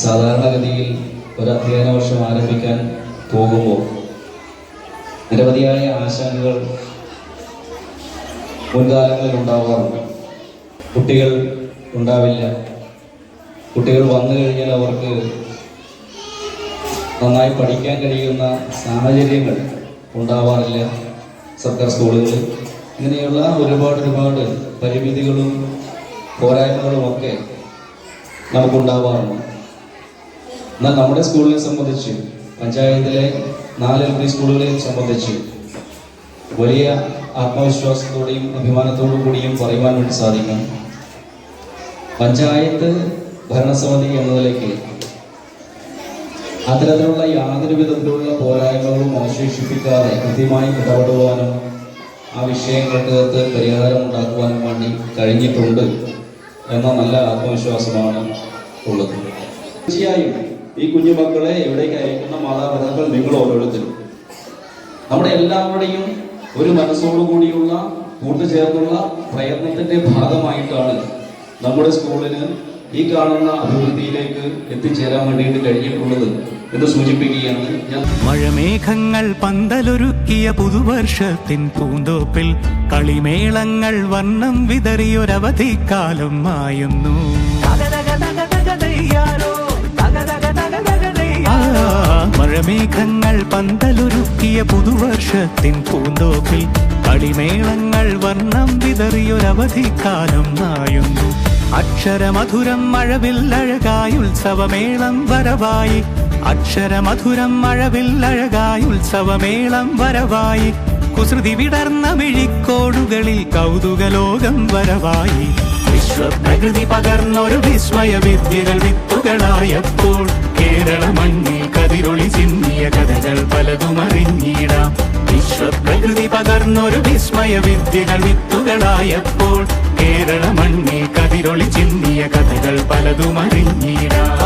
സാധാരണഗതിയിൽ ഒരു അധ്യയന വർഷം ആരംഭിക്കാൻ പോകുമ്പോൾ നിരവധിയായ ആശങ്കകൾ മുൻകാലങ്ങളിൽ ഉണ്ടാവാറുണ്ട്. കുട്ടികൾ ഉണ്ടാവില്ല, കുട്ടികൾ വന്നു കഴിഞ്ഞാൽ അവർക്ക് നന്നായി പഠിക്കാൻ കഴിയുന്ന സാഹചര്യങ്ങൾ ഉണ്ടാവാറില്ല സർക്കാർ സ്കൂളുകളിൽ. ഇങ്ങനെയുള്ള ഒരുപാട് പരിമിതികളും പോരായ്മകളും ഒക്കെ നമുക്കുണ്ടാവാറുണ്ട്. എന്നാൽ നമ്മുടെ സ്കൂളിനെ സംബന്ധിച്ച്, പഞ്ചായത്തിലെ 4 LP സ്കൂളുകളെ സംബന്ധിച്ച് വലിയ ആത്മവിശ്വാസത്തോടെയും അഭിമാനത്തോടു കൂടിയും പറയുവാൻ വേണ്ടി സാധിക്കും, പഞ്ചായത്ത് ഭരണസമിതി എന്ന നിലയ്ക്ക് അത്തരത്തിലുള്ള യാതൊരു വിധത്തിലുള്ള പോരായ്മകളും അവശേഷിപ്പിക്കാതെ കൃത്യമായി ഇടപെടുവാനും ആ വിഷയങ്ങൾക്ക് പരിഹാരം ഉണ്ടാക്കുവാനും വേണ്ടി കഴിഞ്ഞിട്ടുണ്ട് എന്ന നല്ല ആത്മവിശ്വാസമാണ് ഉള്ളത്. തീർച്ചയായും ഈ കുഞ്ഞുമക്കളെ എവിടേക്ക് അയക്കുന്ന മാതാപിതാക്കൾ നിങ്ങൾ ഓരോരുത്തരും നമ്മുടെ എല്ലാവരുടെയും ഒരു മനസ്സോടുകൂടിയുള്ള കൂട്ടുചേർന്നുള്ള പ്രയത്നത്തിന്റെ ഭാഗമായിട്ടാണ് നമ്മുടെ സ്കൂളിന് ഈ കാണുന്ന അഭിവൃദ്ധിയിലേക്ക് എത്തിച്ചേരാൻ വേണ്ടിയിട്ട് കഴിഞ്ഞിട്ടുള്ളത് എന്ന് സൂചിപ്പിക്കുകയാണ് ഞാൻ. മഴമേഘങ്ങൾ പന്തലൊരുക്കിയ പുതുവർഷത്തിൻ പൂന്തോപ്പിൽ കളിമേളങ്ങൾ വർണ്ണം വിതറിയൊരവധിക്കാലം മായുന്നു. മഴമേഘങ്ങൾ പന്തലൊരുക്കിയ പുതുവർഷത്തിൻ പൂന്തോപ്പിൽ കളിമേളങ്ങൾ വർണ്ണം വിതറിയൊരവധിക്കാലം മായുന്നു. അക്ഷരമധുരം മഴവില്ലഴകായി ഉത്സവമേളം വരവായി, അക്ഷരമധുരം മഴവില്ലഴകായി ഉത്സവമേളം വരവായി, കുസൃതി വിടർന്ന മിഴിക്കോടുകളിൽ കൗതുകലോകം വരവായി. വിശ്വപ്രകൃതി പകർന്നൊരു വിസ്മയ വിദ്യകൾ വിത്തുകളായപ്പോൾ കേരള മണ്ണിൽ കതിരൊളി ചിന്നിയ കഥകൾ പലതും അറിഞ്ഞിടാം. വിശ്വപ്രകൃതി പകർന്നൊരു വിസ്മയ വിദ്യകൾ വിത്തുകളായപ്പോൾ കേരള മണ്ണിൽ കതിരൊളി ചിന്നിയ കഥകൾ പലതും അറിഞ്ഞിടാം.